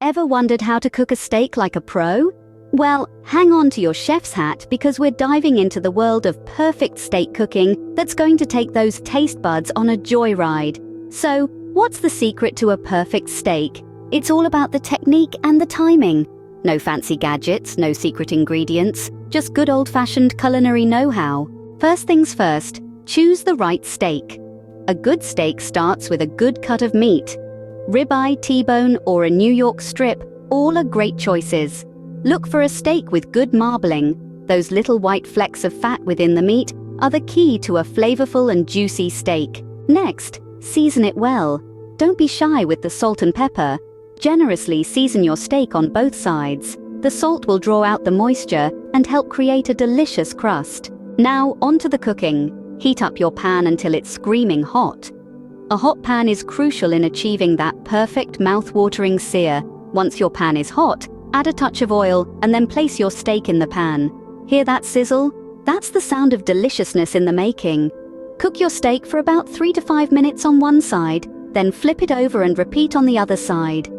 Ever wondered how to cook a steak like a pro? Well, hang on to your chef's hat because we're diving into the world of perfect steak cooking that's going to take those taste buds on a joyride. So, what's the secret to a perfect steak? It's all about the technique and the timing. No fancy gadgets, no secret ingredients, just good old-fashioned culinary know-how. First things first, choose the right steak. A good steak starts with a good cut of meat. Ribeye, T-bone, or a New York strip, all are great choices. Look for a steak with good marbling. Those little white flecks of fat within the meat are the key to a flavorful and juicy steak. Next, season it well. Don't be shy with the salt and pepper. Generously season your steak on both sides. The salt will draw out the moisture and help create a delicious crust. Now, onto the cooking. Heat up your pan until it's screaming hot. A hot pan is crucial in achieving that perfect mouth-watering sear. Once your pan is hot, add a touch of oil and then place your steak in the pan. Hear that sizzle? That's the sound of deliciousness in the making. Cook your steak for about 3 to 5 minutes on one side, then flip it over and repeat on the other side.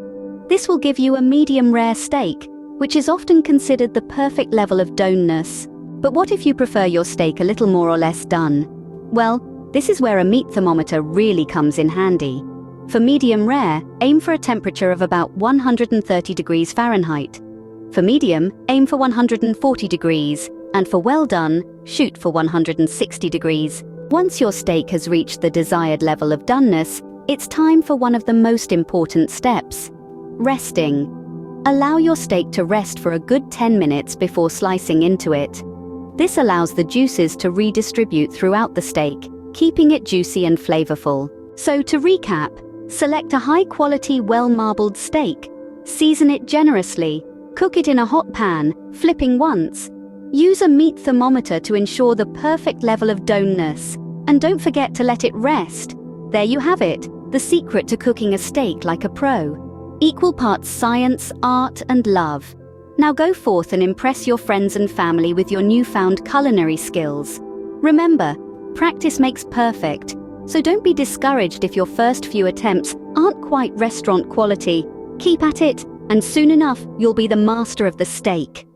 This will give you a medium rare steak, which is often considered the perfect level of doneness. But what if you prefer your steak a little more or less done? Well, this is where a meat thermometer really comes in handy. For medium rare, aim for a temperature of about 130 degrees Fahrenheit. For medium, aim for 140 degrees, and for well done, shoot for 160 degrees. Once your steak has reached the desired level of doneness, it's time for one of the most important steps: resting. Allow your steak to rest for a good 10 minutes before slicing into it. This allows the juices to redistribute throughout the steak, keeping it juicy and flavorful. So to recap, select a high-quality, well-marbled steak. Season it generously. Cook it in a hot pan, flipping once. Use a meat thermometer to ensure the perfect level of doneness. And don't forget to let it rest. There you have it, the secret to cooking a steak like a pro. Equal parts science, art, and love. Now go forth and impress your friends and family with your newfound culinary skills. Remember, practice makes perfect, so don't be discouraged if your first few attempts aren't quite restaurant quality. Keep at it, and soon enough you'll be the master of the steak.